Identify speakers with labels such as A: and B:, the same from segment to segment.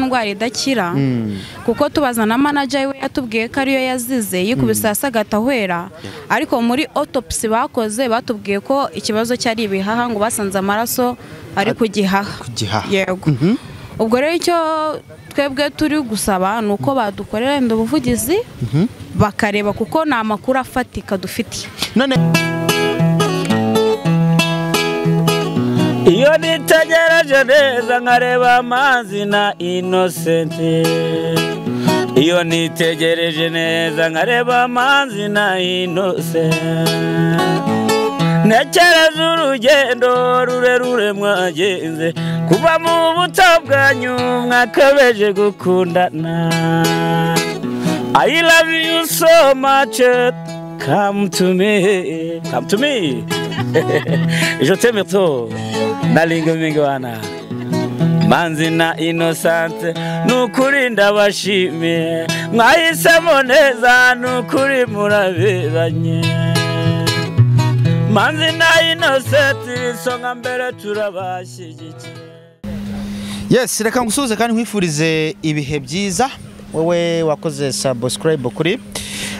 A: indwara idakira kuko tubaza na manager we yatubwiye ko ariyo yazize yikubise asagata hwera ariko muri autopsy bakoze batubwiye ko ikibazo cyari ibihaha ngo basanze amaraso ari kugihaha yego ubwo rero icyo twebwe turi gusaba nuko badukorera ubuvugizi bakareba kuko na makuru afatika dufite
B: none
C: iyo nitegereje neza nkareba amazi na Innocent iyo nitegereje neza nkareba amazi na Innocent ntekereza urugendo rurerure mwagenze kuva mu buto bwanyu mwakabeje gukundana I love you so much come to me je t'aime trop nalinga mingwana manzi na Innocent nukuri ndabashimiye mwahisemo neza nukuri muraberanye manzi na Innocent songa mbere turabashyigikiye.
B: Yes, reka ngusuze kandi nkwifurize ibihe byiza wowe wakoze subscribe kuri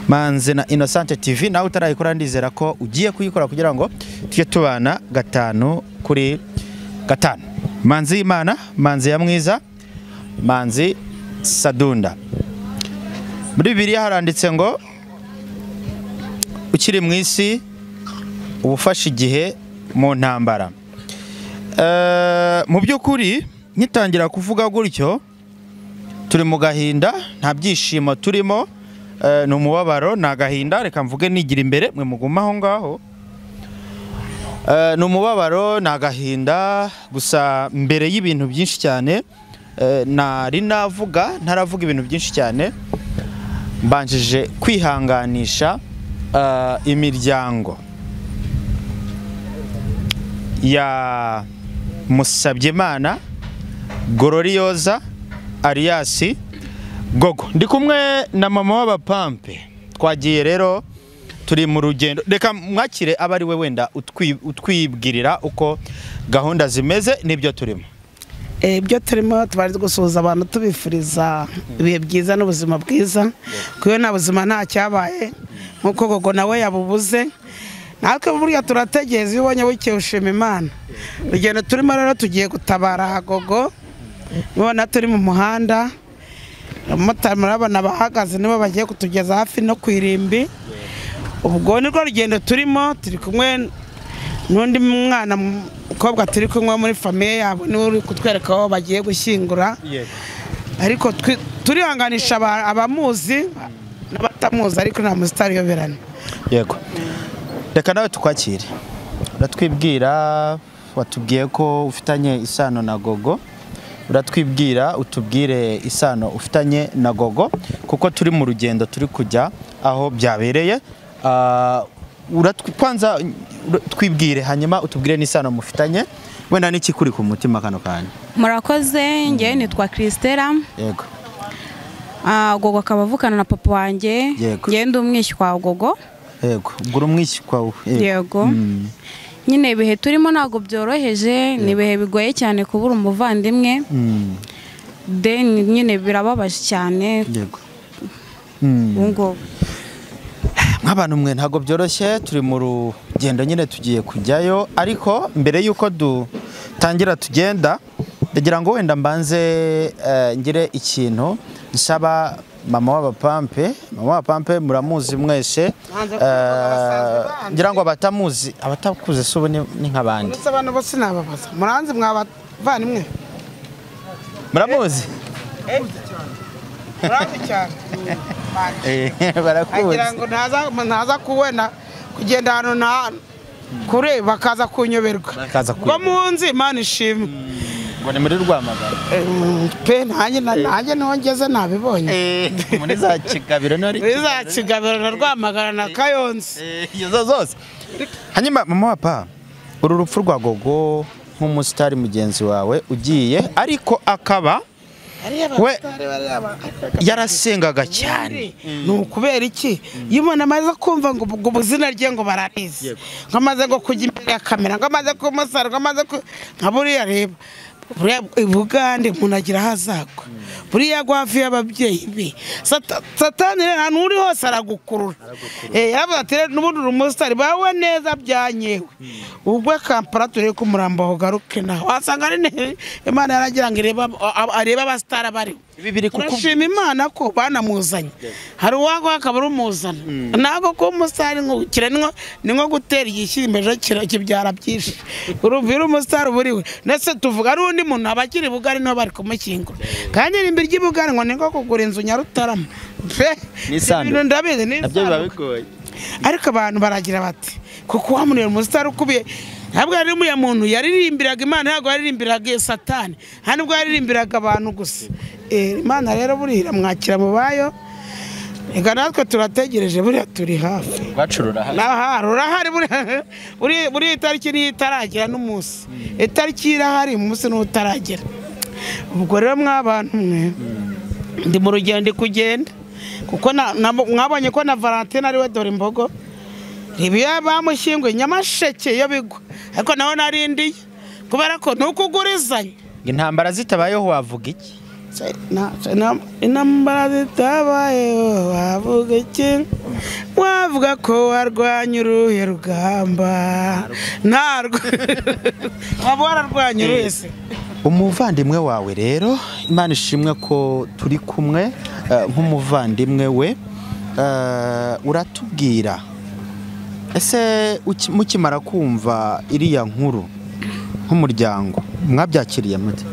B: Manzi na Innocent TV nawe utarayikora ndizera ko ugiye kuyikora kugira ngo tujye tubana 5 kuri 5. Manzi Imana, Manzi ya mwiza, Manzi Sadunda. Muri Bibiliya haranditse ngo ukiri mu isi ubufasha igihe mu ntambara. Mu byukuri nyitangira kuvuga gutyo turi mu gahinda nta byishimo turimo no mubabaro na gahinda reka mvuge nigira imbere mwe muguma aho ngaho no mubabaro na gahinda gusa mbere y'ibintu byinshi cyane nari navuga ntaravuga ibintu byinshi cyane mbanjije kwihanganisha imiryango ya Musabyimana Gororioza Arias Gogo ndi kumwe na mama w'abapampe twagiye rero turi mu rugendo reka mwakire abari we wenda utwibwirira uko gahunda zimeze nibyo turimo
D: ibyo turimo tubari gusuhuza abantu tubifuriza ibihe byiza n'ubuzima bwiza kuko nta buzima nta cyabaye nkuko Gogo nawe yabubuze natwe burya turategeza iyo ubonye buke ushima Imana urugendo turimo rero tugiye gutabara Gogo nibona turi mu muhanda murabona bahagaze nibo bagiye kutugeza hafi no kwirimbi ubwo nirwo rugendo turimo turi kumwe n'undi mwana mukobwa turi kumwe muri famille yabo niwe uri kutwereka aho bagiye gushyingura ariko turihanganisha abamuzi n'abatamuzi ariko nta muzitari yoberane
B: yego reka nawe tukwakire uratwibwira watubwiye ko ufitanye isano na Gogo uratwibwira utubwire isano ufitanye na Gogo kuko turi mu rugendo turi kujya aho byabereye kwanza twibwire hanyuma utubwire n'isano mufitanye wenda n'iki kuri ku mutima kano kanya.
A: Murakoze ngiye nitwa Christella
B: yego
A: Gogo akabavukana na papa wanjye ngiye ndi umwishywa wa Gogo
B: yego ngura umwishywa
A: yego nyine ibihe turimo ntago byoroheje ni ibihe bigoye cyane kubura umuvandimwe then nyine birababaje cyane yego ngo
B: nk'abantu mwe ntago byoroshye turi mu rugendo nyine tugiye kujyayo ariko mbere yuko dutangira tugenda ndagira ngo wenda mbanze ngire ikintu nsaba mama w'abapampe muramuzi mwese ngira ngo abatamuzi abatakuze subo ni nk'abandi
D: abantu bose nababaza muranzi mwabavanimwe
B: muramuzi
D: muranzi cyane
B: barakuzi
D: ngira ngo ntaza kuwena kugenda hano na kure bakaza kunyoberwa ngo munzi Imana ishimwe
B: ngo ni muri Rwamagana
D: pe nanjye nongeze nabibonye
B: muri za Kigabiro
D: na Rwamagana na Kayonze
B: izo zose hanyuma mama wapa uru rupfu rwa Gogo nk'umusitari mugenzi wawe ugiye ariko akaba we yarasengaga cyane
D: nukubera iki yimona amaze kumva ngo ubuzina rye ngo baranize ngamaze ngo kujya imbere ya kamera ngamaze kumusara ngamaze nkaburiya reba buriya i Bugande umuntu agira ahazagwa buriya gwafi y'ababyeyi be satani ahantu uri hose aragukurura yavuze ati n'ubundi uri umusitari bawe neza byanyewe ubwo Kampala turebe ko umurambo aho garuke naho wasanga ari Imana yaragira ngo areba abasitari bariho turashima Imana ko banamuzanye hari uwago akaba ari umuzana ntabwo ko umusitari ni nko gutera igishyimbo ejo kibyara byinshi urumvira umusitari buriwe ndetse tuvuga ari undi muntu abakiri Bugari niho bari kumushyingura kandi irimbi ry'Ibugari ngo ni nko kugura inzu Nyarutarama
B: n'isano
D: ndabizi
B: nabyo biba bigoye
D: ariko abantu baragira bati kuko wamunera umusitari ukubiye ntabwo ari umuya muntu yaririmbiraga Imana ntabwo yaririmbiraga Satani ntabwo yaririmbiraga abantu gusa Imana rero buriya mwakira mu bayo ega natwe turategereje buriya turi hafi rurahari buriya itariki niyo itaragera n'umunsi itariki irahari umunsi n'utaragera ubwo rero mw'abantu mwe ndi mu rugendo kugenda kuko mwabonye ko na Valentine ariwe dore imbogo ribiya bamushyinguye Nyamasheke yo bigwa ariko naho narindiye kubera ko nukugurizanya
B: intambara zitabayeho wavuga iki
D: intambara zitabayeho wavuga iki wavuga ko warwanya uruhe rugamba ntarwo waba wararwanya uruhe
B: umuvandimwe wawe rero Imana ishimwe ko turi kumwe nk'umuvandimwe we uratubwira ese mukimara kumva iriya nkuru nk'umuryango mwabyakiriye mute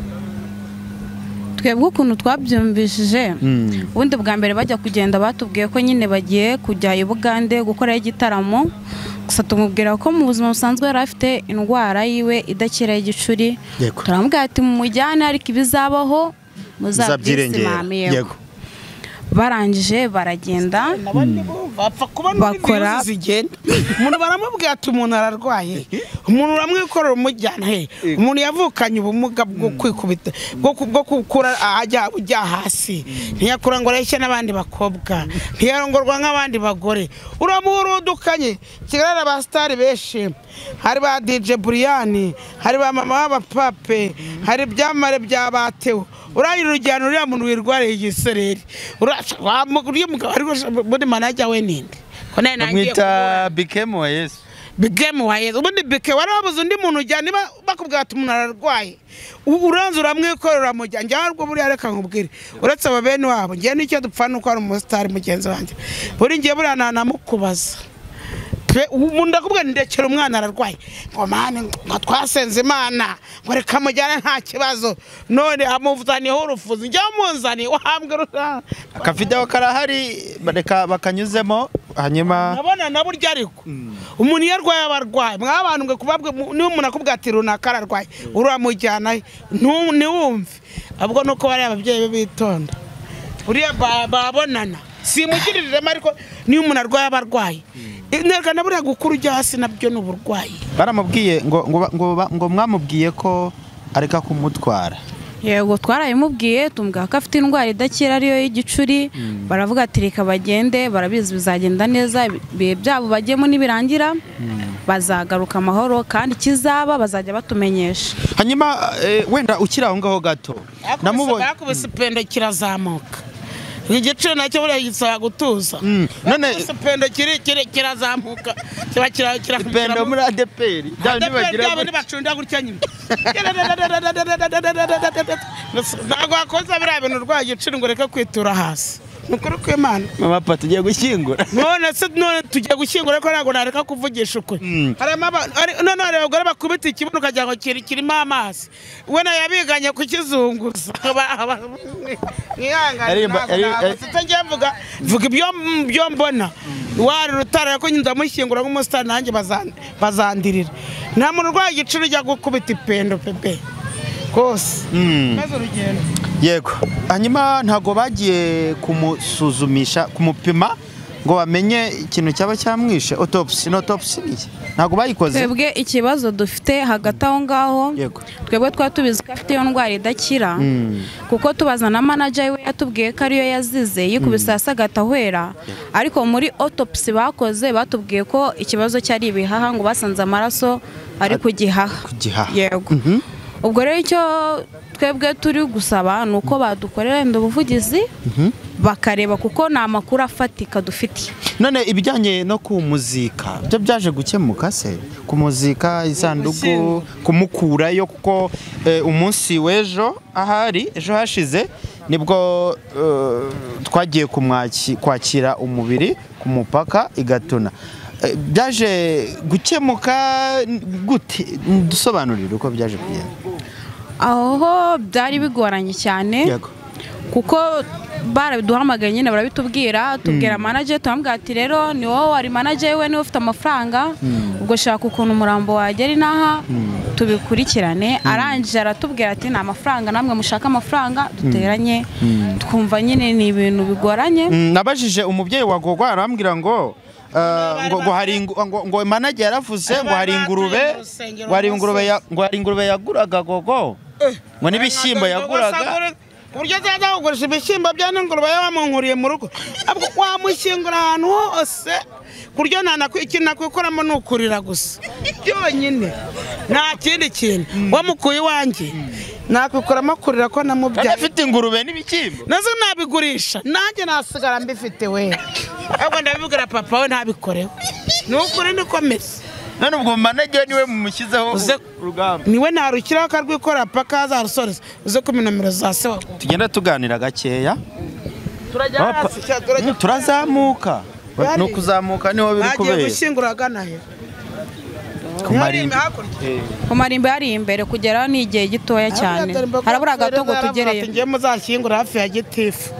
A: twebwe ukuntu twabyumvishije ubundi bwa mbere bajya kugenda batubwiye ko nyine bagiye kujya i Bugande gukoraho igitaramo gusa tumubwira ko mu buzima busanzwe yari afite indwara yiwe idakira y'igicuri turamubwira ati mumujyane ariko ibizabaho muzabyirengera yego barangije baragenda bakora
D: umuntu baramubwira ati umuntu ararwaye umuntu uramwikorera umujyana he umuntu yavukanye ubumuga bwo kwikubita bwo gukura ajya hasi ntiyakura ngo areshye n'abandi bakobwa ntiyarongorwa nk'abandi bagore uramuhurudukanye kigarara abasitari benshi hari ba DJ Brian hari ba mama b'abapape hari byamare byabatewe urayira urujyano uriya muntu wirwariye igisereri uriya mugabo ariko muri manager we ninde ko naye nangiye
B: mwita Bikemu wa Yesu
D: ubundi Bike warabuze undi muntu ujyana bakubwira ati umuntu ararwaye uranze uramwikorera mu jya njya ariko buriya reka nkubwire uretse aba bene wabo ngiye n'icyo dupfana uko ari umusitari mugenzi wanjye buri ngiye buriya nanamukubaza ndakubwira ndekera umwana ararwaye ngo mane ngo twasenze Imana ngo reka mujyane nta kibazo none amuvaniyeho urufuzi njya munzani wahambwe
B: akavideo karahari bareka bakanyuzemo hanyuma
D: nabona na burya ariko umuntu yarwaye abarwaye mwabantu ngo kubabwe niba umuntu akubwira ati runaka ararwaye uramujyana ntiwumve ahubwo nuko bari ababyeyi bitonda uriya babonana simugiriremo ariko niba umuntu arwaye abarwaye nereka buriya gukura ujya hasi nabyo ni uburwayi
B: baramubwiye ngo mwamubwiye ko areka kumutwara
A: yego twarayimubwiye tumubwira ko afite indwara idakira ariyo y'igicuri baravuga ati reka bagende barabizi bizagenda neza ibihe byabo bagiyemo nibirangira bazagaruka amahoro kandi kizaba bazajya batumenyesha
B: hanyuma wenda ukiri aho ngaho gato
D: namubonye akubise pendo kirazamuka igiciro nacyo buriya gisaba gutuza
B: none
D: pendo kirazamuka kiba
B: pendo muri ADPR
D: byabo nibacunda gutya nyine ntabwo wakoze biriya bintu urwaye igiciro ngo reka kwitura hasi nukuri kw'Imana
B: mama pa tugiye gushyingura
D: none tugiye gushyingura ariko ntabwo nareka kuvugisha ukuri none abagore bakubita ikibuno ukagira ngo kirimo amazi we yabiganye kukizunguza vuga ibyo mbona wari rutara ko ndamushyingura nk'umusitari nanjye bazandirira nta muntu urwaye igiciro ujya gukubita ipendo pepe rwose maze urugendo
B: yego hanyuma ntago bagiye kumusuzumisha kumupima ngo bamenye ikintu cyaba cyamwishe autopsy ntago bayikoze
A: twebwe ikibazo dufite hagati aho ngaho twebwe twatubizi ko afite iyo ndwara idakira kuko tubaza na manager we yatubwiye ko ariyo yazize yikubise hasi agatahwera ariko muri autopsy bakoze batubwiye ko ikibazo cyari ibihaha ngo basanze amaraso ari ku gihaha yego ubwo rero icyo twebwe turi gusaba ni uko badukorera ubuvugizi bakareba kuko ni amakuru afatika dufitiye.
B: None ibijyanye no ku muzika byo byaje gukemuka se? Ku muzika isanduku kumukurayo kuko umunsi w'ejo ahari ejo hashize nibwo twagiye kwakira umubiri ku mupaka igatuna. Byaje gukemuka gute? Dusobanurire uko byaje kugenda.
A: Aho byari bigoranye cyane kuko barabiduhamagaye nyine barabitubwira tubwira manager turambwira ati rero ni wowe wari manager we niwe ufite amafaranga ubwo shaka ukuntu umurambo wagera inaha tubikurikirane. Arangije aratubwira ati nta mafaranga namwe mushaka amafaranga duteranye twumva nyine ni ibintu bigoranye.
B: Nabajije umubyeyi wa Gogo arambwira ngo ngo manager yaravuze ngo hari ingurube yaguraga Gogo ngo n'ibishyimbo yaguraga
D: uburyo zaza kugurisha ibishyimbo bya n'ingurube yabamunkuriye mu rugo wamushyingura ahantu hose kuryo ikintu nakwikoramo ni ukurira gusa byonyine nta kindi kintu wamukuye iwanjye nakwikoramo kurira ko namubyaye
B: afite ingurube n'ibishyimbo
D: nazo nabigurisha nanjye nasigara mbifite we ahubwo ndabibwira papa we ntabikoreho ni ukuri nikomeze.
B: None ubwo manager niwe mumushyizeho urugamba
D: niwe narukiraho akarwikora paka azarusoreza uze ku nomero za se wa Gogo
B: tugenda tuganira gakeya turazamuka no kuzamuka niho biri kubera
D: agiye gushyingura agana he
A: ku marimbo yari imbere kugera ni igihe gitoya cyane harabura gatogo tugereye
D: ngiye muzashyingura hafi ya Gitifu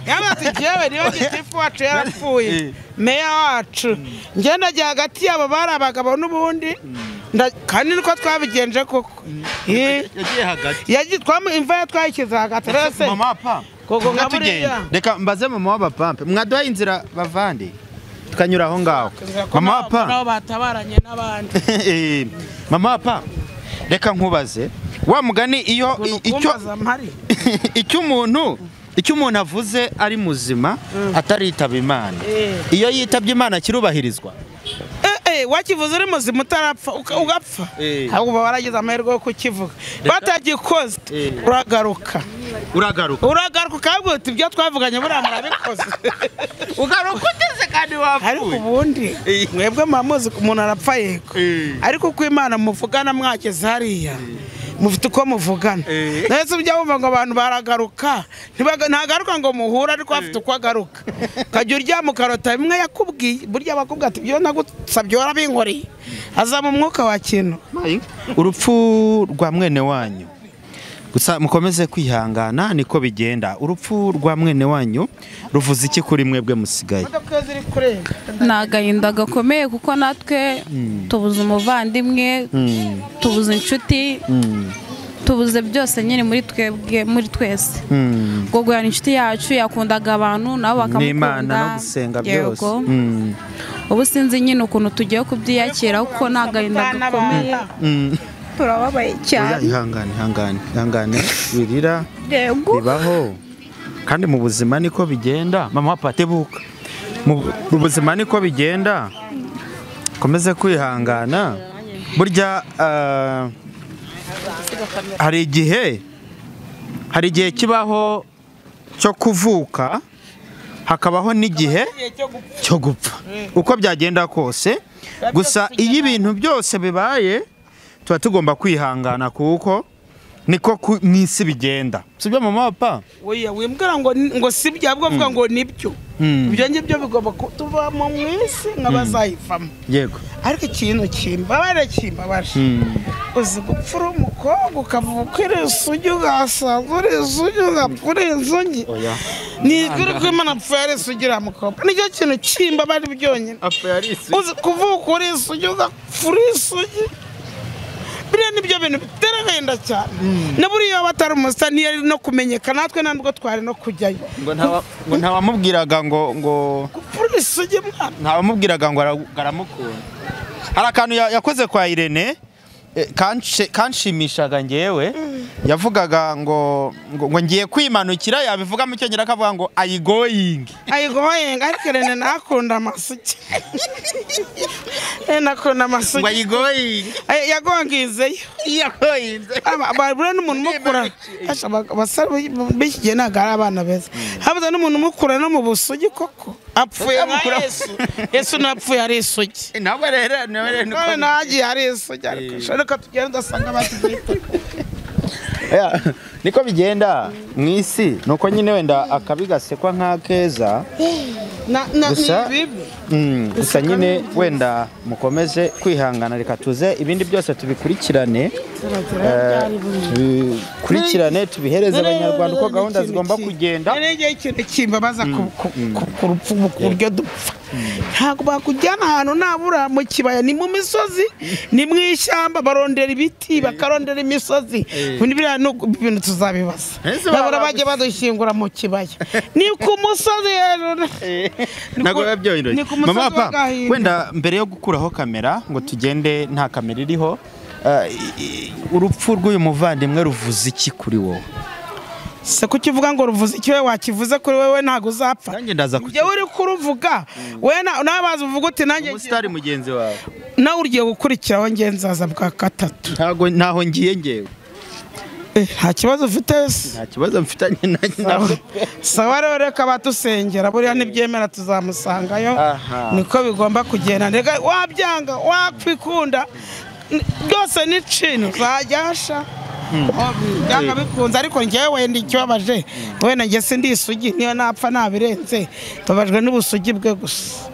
D: yabati jewe niyo Gitifu wacu yarapfuye meya wacu ngenda jya hagati yabo bari abagabo n'ubundi kandi niko twabigenje koko
B: yagiye hagati
D: imva twayikize hagati rese
B: mama pa
D: koko ngaburiya
B: reka mbaze mama w'abapampe mwaduha inzira bavandi tukanyura aho ngaho mama pa
D: nabo batabaranye n'abandi
B: mama pa reka nkubaze wa mugani iyo icyo umuntu avuze ari muzima ataritaba Imana iyo yitabye Imana kirubahirizwa
D: wakivuze uri muzima utarapfa ugapfa ahubwo baragize amahirwe yo kukivuga batagikoze uragaruka kabwo uti ibyo twavuganye buriya murabikoze
B: ugaruka ugeze kandi wapfuye.
D: Ariko ubundi mwebwe muzi umuntu arapfa yego ariko uko Imana muvugana mwageze hariya mufite uko muvugana nese ujya wumva ngo abantu baragaruka ntagaruka ngo muhura ariko afite uko agaruka kajya uryama ukarota bimwe yakubwiye burya bakubwira ati byo nagusabye warabinkoreye aza mu mwuka wa kintu.
B: Urupfu rwa mwene wanyu gusa mukomeze kwihangana niko bigenda. Urupfu rwa mwene wanyu ruvuze iki kuri mwebwe musigaye?
A: Nagahinda gakomeye kuko natwe tubuze umuvandimwe tubuze inshuti tubuze byose nyine muri twese. Gogo yari inshuti yacu yakundaga abantu nabo bakamukunda
B: n'Imana no gusenga byose.
A: Ubu sinzi nyine ukuntu tugiye kubyiyakira kuko nagahinda gakomeye. Turababaye cyane.
B: Ihangane wirira bibaho kandi mu buzima niko bigenda. Mama patebuka mu buzima niko bigenda, komeze kwihangana. Burya hari igihe kibaho cyo kuvuka hakabaho n'igihe cyo gupfa uko byagenda kose. Gusa iyo ibintu byose bibaye tuba tugomba kwihangana kuko niko mwisi bigenda. Sibyo mama papa?
D: Oya wimbwira ngo sibyo ahubwo avuga ngo nibyo. Ibyo ngibyo bigomba kutuva mu mwisi nk'abazayivamo.
B: Yego.
D: Ariko ikintu kimbabaje uzi gupfura umukobwa ukavukira isugi ugasagura isugi ugapfura inzugi. Ni kuri ko Imana apfara isugira mukobwa. Nicyo kintu kimbabaje byonyine. Uzi kuvukura isugi ugapfura isugi. Biriya nibyo bintu bitera agahinda cyane. Naburiya batari umusa ntiyari no kumenyekana natwe ntabwo twari no kujyayo.
B: Ngo ntawamubwiraga ngo
D: gupfura isugi mwana.
B: Ntawamubwiraga ngo aramukunda. Hari akantu yakoze kwa Irene kanshimishaga ngewe yavugaga ngo ngiye kwimanukira yabivuga mu cyongereza akavuga ngo ayigoying
D: ariko rene nakunda amasugi nakunda amasugi
B: ngo ayigoying
D: yagongizeyo babura n'umuntu mukura abasore b'iki ntabwo ari abana beza habuze n'umuntu mukura no mu busugi koko apfuye nka Yesu napfuye ari isugi
B: ntabwo rero
D: nagiye ari isugi ariko tugenda udasanga bashyizeho
B: niko bigenda mu isi nuko nyine wenda akabi gasekwa nk'akeza gusa nyine wenda mukomeze kwihangana reka tuze ibindi byose tubikurikirane tubihereze abanyarwanda uko gahunda zigomba kugenda
D: ikintu kimbabaza ku rupfu ku buryo dupfa ntabwo bakujyana ahantu nabura mu kibaya ni mu misozi ni mu ishyamba barondera ibiti bakarondera imisozi ibintu tuzabibaza babura bajya badushyingura mu kibaya ni ku musozi
B: ntabwo biba byoroshye mama papa wenda mbere yo gukuraho kamera ngo tugende nta kamera iriho urupfu rw'uyu muvandimwe ruvuze iki kuri wowe
D: se kuki uvuga ngo ruvuze iki we wakivuze kuri wewe ntago uzapfa
B: nanjye ndaza kuki
D: uri kuruvuga we nabaza uvuga uti nanjye
B: umusitari mugenzi wawe
D: nawe ugiye gukurikiraho ngenzaza bwa gatatu
B: ntaho ngiye ngewe
D: nta kibazo ufite se
B: nta kibazo mfitanye nawe
D: sawa rero reka batusengera buriya nibyemera tuzamusangayo niko bigomba kugenda reka wabyanga wakwikunda byose ni cino zajyasha byanga bikunze ariko njyewe wenda ikibabaje wenda njye sindi isugi niyo napfa nabirenze babajwe n'ubusugi bwe gusa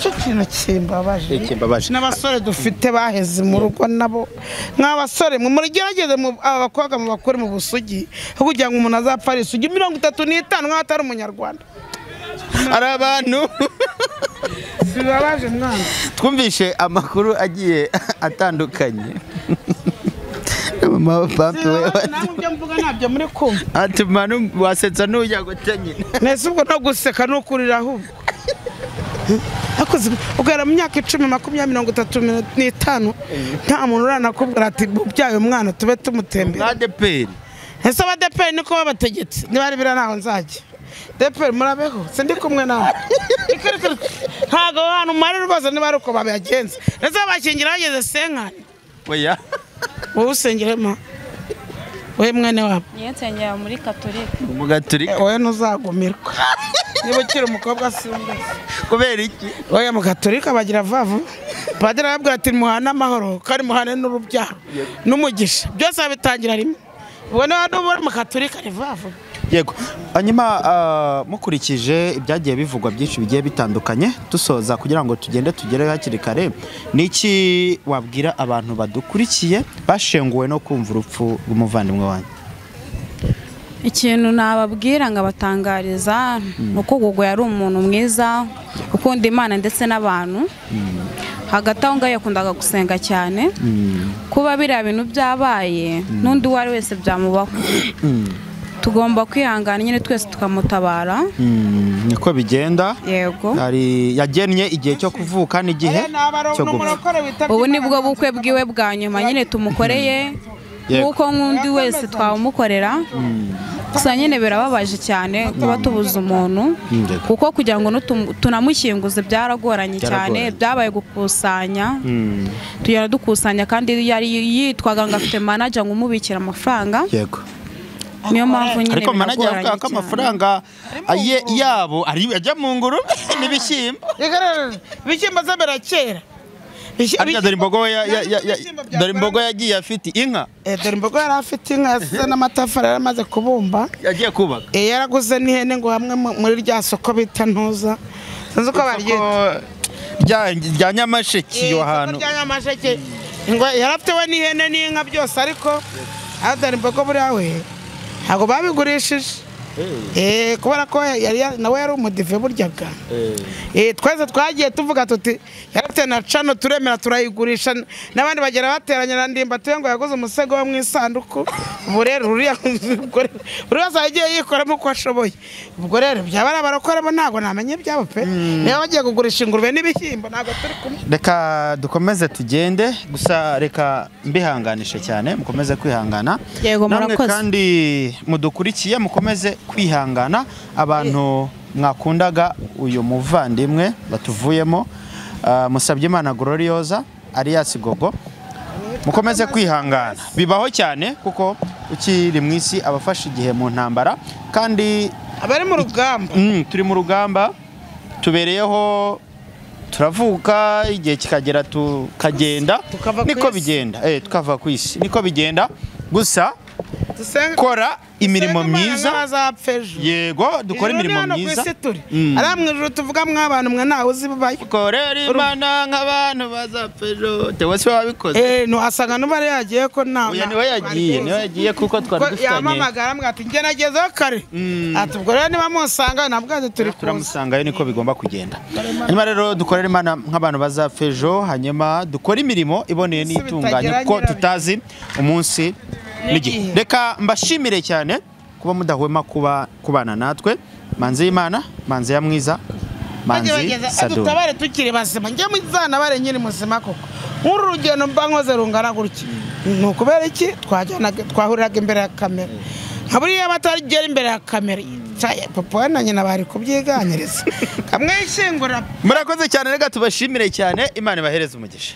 D: cyo kintu kimbabaje n'abasore dufite baheze mu rugo nabo nk'abasore murigerageze abakobwa mu bakore mu busugi kugira ngo umuntu azapfa ari isugi 35 nk'atari umunyarwanda
B: ari abantu
D: bibabaje mwana
B: twumvishe amakuru agiye atandukanye mama papa we
D: nabyo mvuga nabyo muri kumva
B: ati manu wasetsa n'ujya gutanye
D: nese ubwo no guseka no kurira ahubwo akoze ugera mu myaka 10 20 35 nta muntu uranakubwira ati byaye umwana tube tumutembera
B: adeperi
D: ese abadeperi niko babategetse nibari bira naho nzajye deperi murabeho sindi kumwe nawe ntago hano mari rwose nibari uko babagenza ese bakingira bageze senkani
B: oya
D: wowe usengerema we mwene wabo
A: niyo nsengera muri katolika
B: mu gatolika
D: wowe ntuzagumirwa niba ukiri umukobwa simba
B: kubera iki
D: wowe mu gatolika bagira vavu padiri arabwira ati muhana amahoro kandi muhane n'urubyaro n'umugisha byose bitangira rimwe ubwo niba n'ubura mu gatolika ni vavu
B: yego hanyuma mukurikije ibyagiye bivugwa byinshi bigiye bitandukanye dusoza kugira ngo tugende tugere hakiri kare niki wabwira abantu badukurikiye bashenguwe no kumva urupfu rw'umuvandimwe wanyu
A: ikintu nababwira ngo abatangariza uko Gogo yari umuntu mwiza ukunda Imana ndetse n'abantu hagati aho ngaho yakundaga gusenga cyane kuba biriya bintu byabaye n'undi uwo ari wese byamubaho tugomba kwihangana nyine twese tukamutabara
B: niko bigenda
A: yego
B: yagennye igihe cyo kuvuka n'igihe cyo gupfa
A: ubu nibwo bukwe bwiwe bwa nyuma nyine tumukoreye nk'uko nk'undi wese twawumukorera gusa nyine birababaje cyane kuba tubuze umuntu kuko kugira ngo tunamushyinguze byaragoranye cyane byabaye gukusanya tugenda dukusanya kandi yari yitwaga ngo afite manager ngo umubikira amafaranga
B: yego
A: niyo mpamvu nyine
B: ariko manager avuga ko amafaranga yabo ari ajya mu nguru n'ibishyimbo
D: ibishyimbo zabera kera
B: ariko dore imbogo yagiye afite inka
D: dore imbogo yari afite inka yasize n'amatafari yari amaze kubumba
B: yagiye kubaka
D: yaraguze n'ihene ngo hamwe muri rya soko bita ntuza sinzi uko baryita
B: rya Nyamasheke yo hantu
D: rya Nyamasheke ngo yarafite we n'ihene n'inka byose ariko dore imbogo buriya we ntabwo babigurishije kubera ko nawe yari umudive buryaga twese twagiye tuvuga tuti yarafite na cano turemera turayigurisha n'abandi bagera bateranya na ndimba tuye ngo yaguze umusego wo mu isanduku ubu rero buri wese yagiye yikoramo uko ashoboye ubwo rero byaba ari abarokore bo ntabwo namenye ibyabo pe niba bagiye kugurisha ingurube n'ibishyimbo ntabwo turi kumwe.
B: Reka dukomeze tugende gusa reka mbihanganishe cyane mukomeze kwihangana namwe kandi mudukurikiye mukomeze kwihangana abantu mwakundaga uyu muvandimwe batuvuyemo Musabyimana Gloriosa Alias Gogo mukomeze kwihangana bibaho cyane kuko ukiri mu isi abafasha igihe mu ntambara kandi
D: abari mu rugamba
B: turi mu rugamba tubereyeho turavuka igihe kikagera tukagenda niko bigenda tukava ku isi niko bigenda gusa kora imirimo myiza yego dukora imirimo myiza
D: ari mwijuru tuvuga mw'abantu mwe ntawe uzi babaye
B: korera Imana nk'abantu bazapfejo tewe se wabikoze
D: ntuhasanga n'ubare yagiye ko ntawe
B: niwe yagiye kuko twari dufitanye
D: yamamagara mbwa ati njye nagezeho kare ati ubwo rero niba musanga nabwo turi
B: turamusangayo niko bigomba kugenda hanyuma rero dukorera Imana nk'abantu bazapfejo hanyuma dukora imirimo iboneye n'itunganye kuko tutazi umunsi n'igihe reka mbashimire cyane kuba mudahwema kubana natwe manzi y'Imana manzi ya mwiza manzi Saduni
D: tutabare tukiri bazima njye muzana bare nyiri muzima koko nk'uru rugendo mba nkoze rungana gutya ni ukubera iki twahuriraga imbere ya kamera nkaburiya batagera imbere ya kamera papa na nyina bari kubyiganiriza kamwe ishingura
B: murakoze cyane reka tubashimire cyane Imana ibahereze umugisha.